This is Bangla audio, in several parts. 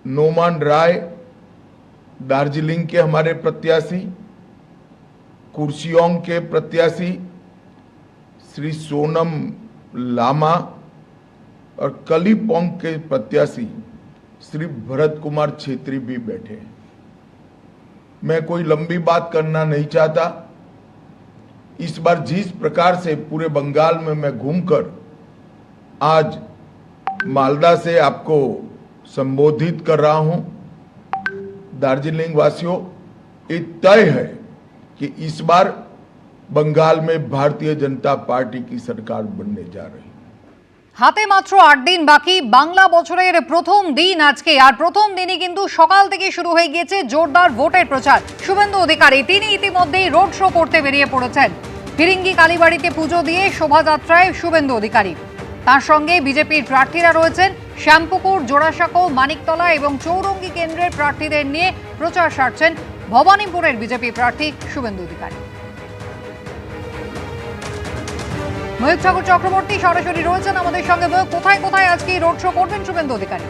नोमान राय दार्जिलिंग के हमारे प्रत्याशी, कुर्सियोंग के प्रत्याशी श्री सोनम लामा और कलीपोंग के प्रत्याशी श्री भरत कुमार छेत्री भी बैठे हैं। मैं कोई लंबी बात करना नहीं चाहता। इस बार जिस प्रकार से पूरे बंगाल में मैं घूमकर आज मालदा से आपको संबोधित कर रहा हूं, दार्जिलिंग वासियों, ये तय है कि इस बार बंगाल में भारतीय जनता पार्टी की सरकार बनने जा रही है। হাতে মাত্র ৮ দিন বাকি বাংলা বছরের প্রথম দিন আজকে। আর প্রথম দিনই কিন্তু সকাল থেকে শুরু হয়ে গিয়েছে জোরদার ভোটের প্রচার। শুভেন্দু অধিকারী তিনি ইতিমধ্যেই রোড শো করতে বেরিয়ে পড়েছেন। ফিরিঙ্গি কালীবাড়িতে পুজো দিয়ে শোভাযাত্রায় শুভেন্দু অধিকারী, তার সঙ্গে বিজেপির প্রার্থীরা রয়েছেন। শ্যামপুকুর, জোড়াসাঁকো, মানিকতলা এবং চৌরঙ্গি কেন্দ্রের প্রার্থীদের নিয়ে প্রচার সারছেন ভবানীপুরের বিজেপি প্রার্থী শুভেন্দু অধিকারী। ময়ূক ঠাকুর চক্রবর্তী সরাসরি রয়েছেন আমাদের সঙ্গে। ময়ূক, কোথায় কোথায় আজকে রোড শো করবেন শুভেন্দু অধিকারী?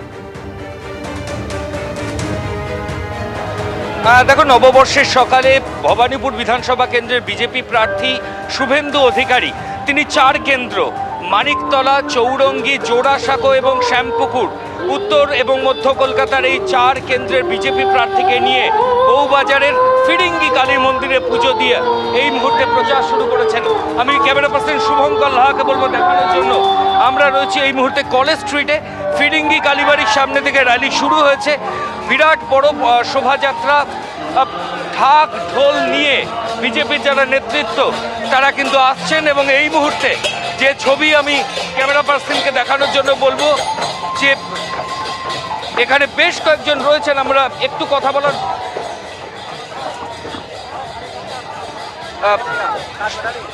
দেখো, নববর্ষের সকালে ভবানীপুর বিধানসভা কেন্দ্রের বিজেপি প্রার্থী শুভেন্দু অধিকারী তিনি 4 কেন্দ্র মানিকতলা, চৌরঙ্গি, জোড়াসাঁকো এবং শ্যামপুকুর, উত্তর এবং মধ্য কলকাতার এই 4 কেন্দ্রের বিজেপি প্রার্থীকে নিয়ে বউবাজারের ফিরিঙ্গি কালী মন্দিরে পুজো দিয়ে এই মুহূর্তে প্রচার শুরু করেছেন। আমি ক্যামেরা পার্সন শুভঙ্কর লাহাকে বলবো দেখানোর জন্য। আমরা রয়েছি এই মুহূর্তে কলেজ স্ট্রিটে। ফিরিঙ্গি কালীবাড়ির সামনে থেকে র্যালি শুরু হয়েছে। বিরাট বড় শোভাযাত্রা, ঢাক ঢোল নিয়ে বিজেপির যারা নেতৃত্ব তারা কিন্তু আসছেন। এবং এই মুহূর্তে যে ছবি আমি ক্যামেরা পার্সনকে দেখানোর জন্য বলবো যে এখানে বেশ কয়েকজন রয়েছেন, আমরা একটু কথা বলার।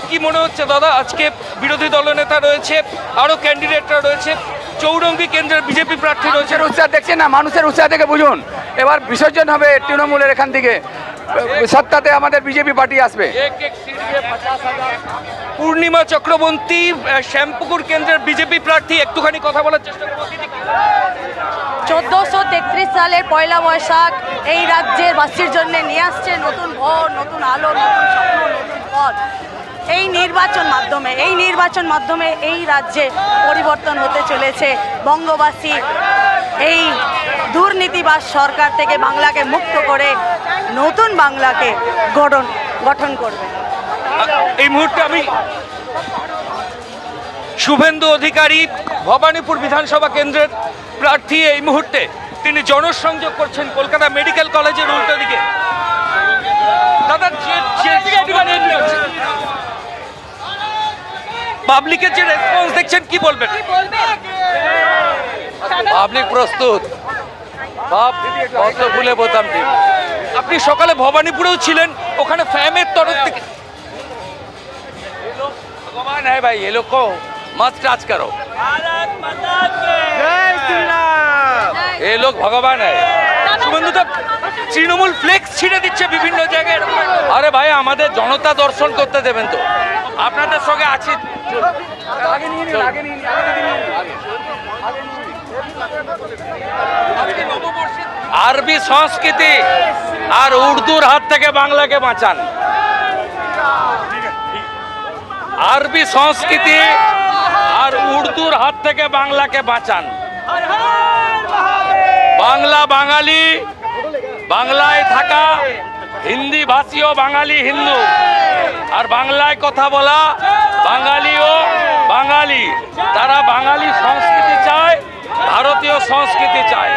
কি মনে হচ্ছে দাদা, আজকে বিরোধী দলনেতা রয়েছে, আরো ক্যান্ডিডেটরা রয়েছে, চৌরঙ্গি কেন্দ্রের বিজেপি প্রার্থী রয়েছে, উৎসাহ দেখছেন না? মানুষের উৎসাহ থেকে বুঝুন এবার বিসর্জন হবে তৃণমূলের এখান থেকে, সত্তাতে আমাদের বিজেপি পার্টি আসবে। পূর্ণিমা চক্রবর্তী শ্যামপুকুর কেন্দ্রের বিজেপি প্রার্থী, একটুখানি কথা বলার চেষ্টা করব। 1433 সালের পয়লা বৈশাখ এই রাজ্যের বাসীর জন্য নিয়ে আসছে নতুন ভোর, নতুন আলো, নতুন স্বপ্ন, নতুন পথ। এই নির্বাচন মাধ্যমে এই রাজ্যে পরিবর্তন হতে চলেছে। বঙ্গবাসী এই দুর্নীতিবাজ সরকার থেকে বাংলাকে মুক্ত করে নতুন বাংলাকে গঠন করবে। এই মুহূর্তে আমি শুভেন্দু অধিকারী ভবানীপুর বিধানসভা কেন্দ্রের প্রার্থী। এই মুহূর্তে তিনি জনসংযোগ করছেন কলকাতা মেডিকেল কলেজের উল্টো দিকে। দাদা, পাবলিকের যে রেসপন্স দেখছেন কি বলবেন? পাবলিক প্রস্তুত, ফুলে বোতাম ঠিক। আপনি সকালে ভবানীপুরেও ছিলেন, ওখানে ফ্যামের তরফ থেকে भगवान है भाई, ये लोग को मत टच करो, ये लोग भगवान है। শুভেন্দুদা, তৃণমূল ফ্লেক্স ছিঁড়ে দিচ্ছে বিভিন্ন জায়গায়। আরে ভাই, আমাদের জনতা দর্শন করতে দেবেন তো? আপনাদের সঙ্গে আছি। আরবি সংস্কৃতি আর উর্দুর হাত থেকে বাংলাকে বাঁচান। আরবি সংস্কৃতি আর উর্দুর হাত থেকে বাংলাকে বাঁচান। বাংলা বাঙালি, বাংলায় থাকা হিন্দি ভাষীয় বাঙালি হিন্দু, আর বাংলায় কথা বলা বাঙালিও বাঙালি। তারা বাঙালি সংস্কৃতি চায়, ভারতীয় সংস্কৃতি চায়,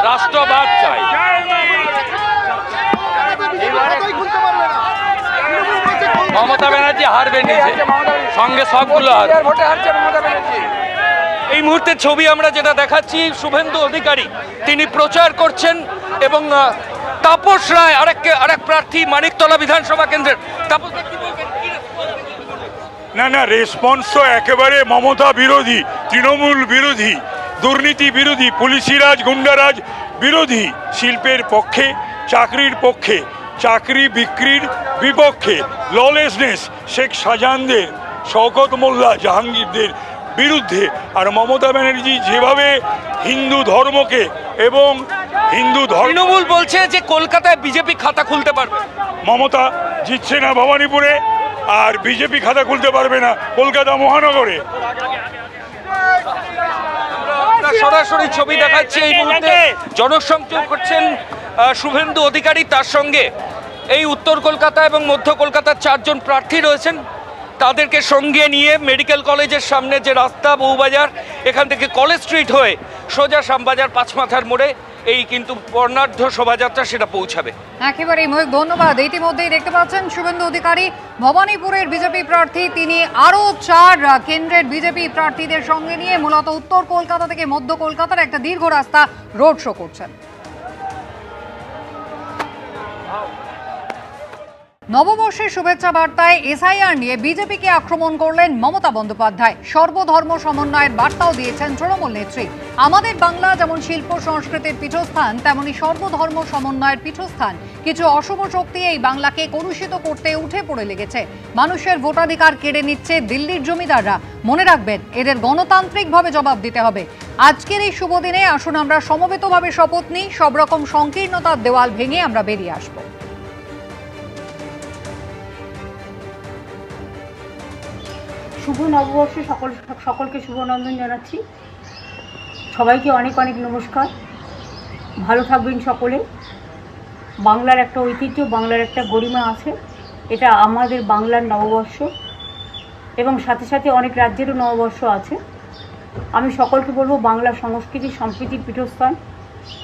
রাষ্ট্রবাদ চায়। মমতা ব্যানার্জি হারবে নিজে, সঙ্গে সবগুলো এই মুহূর্তে ছবি আমরা যেটা দেখাচ্ছি, শুভেন্দু অধিকারী তিনি প্রচার করছেন এবং তাপস রায় আরেক প্রার্থী মানিকতলা বিধানসভা কেন্দ্রের। তাপস, না, রেসপন্স তো একেবারে মমতা বিরোধী, তৃণমূল বিরোধী, দুর্নীতি বিরোধী, পুলিশি রাজ, গুন্ডারাজ বিরোধী, শিল্পের পক্ষে, চাকরির পক্ষে, চাকরি বিক্রির বিপক্ষে, ললেসনেস, শেখ শাহজাহানদের, শওকত মোল্লা, জাহাঙ্গীরদের বিরুদ্ধে। আর মমতা ব্যানার্জি যেভাবে হিন্দু ধর্মকে এবং তৃণমূল বলছে যে কলকাতায় বিজেপি খাতা খুলতে পারবে। মমতা জিতছে না ভবানীপুরে, আর বিজেপি খাতা খুলতে পারবে না কলকাতা মহানগরে। আমরা সরাসরি ছবি দেখাচ্ছি এই মুহূর্তে জনসংযোগ করছেন শুভেন্দু অধিকারী, তার সঙ্গে এই উত্তর কলকাতা এবং মধ্য কলকাতার 4 জন প্রার্থী রয়েছেন। তাদেরকে সঙ্গে নিয়ে মেডিকেল কলেজের সামনে যে রাস্তা বউবাজার, এখান থেকে কলেজ স্ট্রিট হয়ে সোজা শ্যামবাজার পাঁচমাথার মোড়ে এই কিন্তু বর্ণাঢ্য শোভাযাত্রা সেটা পৌঁছাবে। একেবারেই মহিক, ধন্যবাদ। ইতিমধ্যেই দেখতে পাচ্ছেন শুভেন্দু অধিকারী ভবানীপুরের বিজেপি প্রার্থী, তিনি আরও 4 কেন্দ্রের বিজেপি প্রার্থীদের সঙ্গে নিয়ে মূলত উত্তর কলকাতা থেকে মধ্য কলকাতার একটা দীর্ঘ রাস্তা রোড শো করছেন। নববর্ষের শুভেচ্ছা বার্তায় এসআইআর নিয়ে বিজেপিকে আক্রমণ করলেন মমতা বন্দ্যোপাধ্যায়। সর্বধর্ম সমন্বয়ের বার্তাও দিয়েছেন তৃণমূল নেত্রী। আমাদের বাংলা যেমন শিল্প সংস্কৃতির পীঠস্থান, তেমনি সর্বধর্ম সমন্বয়ের পীঠস্থান। কিছু অশুভ শক্তি এই বাংলাকে কলুষিত করতে উঠে পড়ে লেগেছে। মানুষের ভোটাধিকার কেড়ে নিচ্ছে দিল্লির জমিদাররা। মনে রাখবেন, এদের গণতান্ত্রিকভাবে জবাব দিতে হবে। আজকের এই শুভ দিনে আসুন আমরা সমবেতভাবে শপথ নিই, সব রকম সংকীর্ণতার দেওয়াল ভেঙে আমরা বেরিয়ে আসবো। শুভ নববর্ষে সকলকে শুভনন্দন জানাচ্ছি। সবাইকে অনেক অনেক নমস্কার। ভালো থাকবেন সকলে। বাংলার একটা ঐতিহ্য, বাংলার একটা গরিমা আছে, এটা আমাদের বাংলার নববর্ষ, এবং সাথে সাথে অনেক রাজ্যেরও নববর্ষ আছে। আমি সকলকে বলবো, বাংলা সংস্কৃতি সম্প্রীতির পীঠস্থান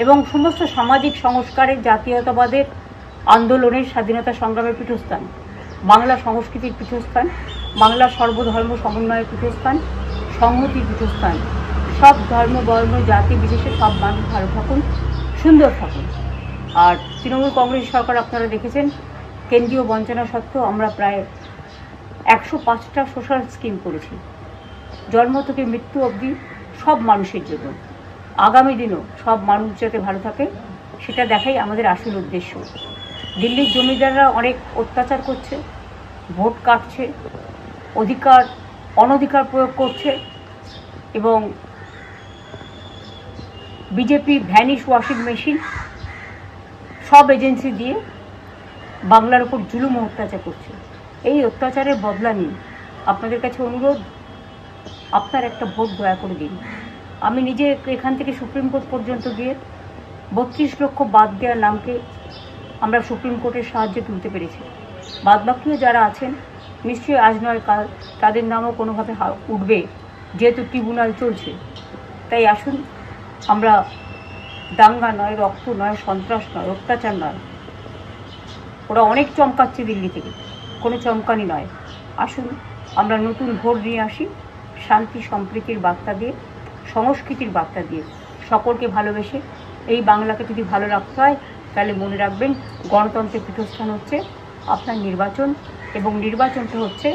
এবং সমস্ত সামাজিক সংস্কারের, জাতীয়তাবাদের আন্দোলনের, স্বাধীনতা সংগ্রামের পীঠস্থান, বাংলা সংস্কৃতির পীঠস্থান, বাংলা সর্বধর্ম সমন্বয়ের পীঠস্থান, সংহতির পীঠস্থান। সব ধর্ম, বর্ণ, জাতি বিশেষে সব মানুষ ভালো থাকুন, সুন্দর থাকুন। আর তৃণমূল কংগ্রেস সরকার আপনারা দেখেছেন, কেন্দ্রীয় বঞ্চনা সত্ত্বেও আমরা প্রায় 105টা সোশ্যাল স্কিম করেছি, জন্ম থেকে মৃত্যু অবধি সব মানুষের জন্য। আগামী দিনও সব মানুষ যাতে ভালো থাকে সেটা দেখাই আমাদের আসল উদ্দেশ্য। দিল্লির জমিদাররা অনেক অত্যাচার করছে, ভোট কাটছে, অনধিকার প্রয়োগ করছে, এবং বিজেপি ভ্যানিশ ওয়াশিং মেশিন সব এজেন্সি দিয়ে বাংলার উপর জুলুম ও অত্যাচার করছে। এই অত্যাচারের বদলা নিন। আপনাদের কাছে অনুরোধ, আপনার একটা ভোট দয়া করে দিন। আমি নিজে এখান থেকে সুপ্রিম কোর্ট পর্যন্ত গিয়ে 32 লক্ষ বাদ দেওয়ার নামকে আমরা সুপ্রিম কোর্টের সাহায্যে তুলতে পেরেছি। বাদবাকিও যারা আছেন, নিশ্চয়ই আজ নয় কাল তাদের নামও কোনোভাবে উঠবে, যেহেতু ট্রিব্যুনাল চলছে। তাই আসুন, আমরা দাঙ্গা নয়, রক্ত নয়, সন্ত্রাস নয়, অত্যাচার নয়, ওরা অনেক চমকাচ্ছে দিল্লি থেকে, কোনো চমকানি নয়। আসুন আমরা নতুন ভোট নিয়ে আসি, শান্তি সম্প্রীতির বার্তা দিয়ে, সংস্কৃতির বার্তা দিয়ে, সকলকে ভালোবেসে। এই বাংলাকে যদি ভালো রাখতে হয় তাহলে মনে রাখবেন, গণতন্ত্রের পীঠস্থান হচ্ছে আপনার নির্বাচন, এবং নির্বাচনটা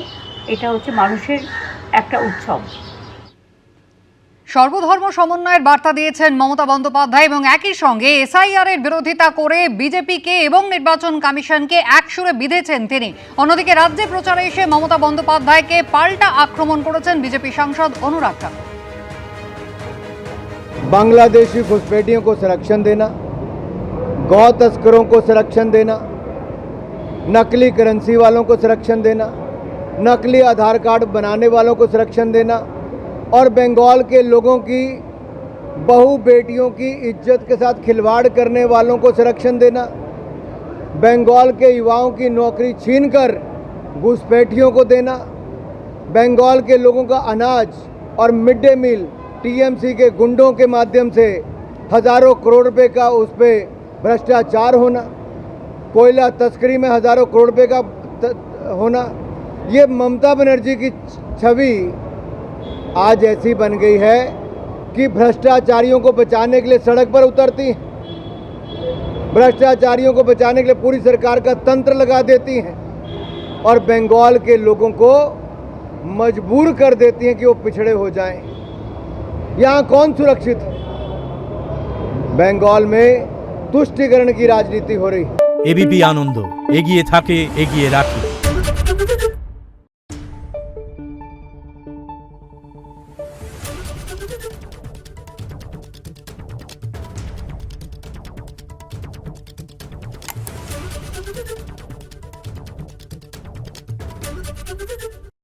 এটা হচ্ছে মানুষের একটা উৎসব। সর্বধর্ম সমন্বয়ের বার্তা দিয়েছেন মমতা বন্দ্যোপাধ্যায়, এবং একই সঙ্গে এসআইআর এর বিরোধিতা করে বিজেপিকে এবং নির্বাচন কমিশনকে একসুরে বিঁধেছেন তিনি। অন্যদিকে রাজ্যে প্রচারে এসে মমতা বন্দ্যোপাধ্যায়কে পাল্টা আক্রমণ করেছেন বিজেপি সাংসদ অনুরাগ ঠাকুর। बांग्लादेशी घुसपैठियों को संरक्षण देना, गौ तस्करों को संरक्षण देना, नकली करेंसी वालों को संरक्षण देना, नकली आधार कार्ड बनाने वालों को संरक्षण देना, और बंगाल के लोगों की बहू बेटियों की इज्जत के साथ खिलवाड़ करने वालों को संरक्षण देना, बंगाल के युवाओं की नौकरी छीनकर घुसपैठियों को देना, बंगाल के लोगों का अनाज और मिड डे मील टीएमसी के गुंडों के माध्यम से हज़ारों करोड़ रुपए का उस पर भ्रष्टाचार होना, कोयला तस्करी में हज़ारों करोड़ रुपए का होना, ये ममता बनर्जी की छवि आज ऐसी बन गई है कि भ्रष्टाचारियों को बचाने के लिए सड़क पर उतरती हैं, भ्रष्टाचारियों को बचाने के लिए पूरी सरकार का तंत्र लगा देती हैं, और बंगाल के लोगों को मजबूर कर देती हैं कि वो पिछड़े हो जाएं। यहाँ कौन सुरक्षित है? बंगाल में तुष्टीकरण की राजनीति हो रही है। एबीपी आनंद एगिए थाके एगिए राखी।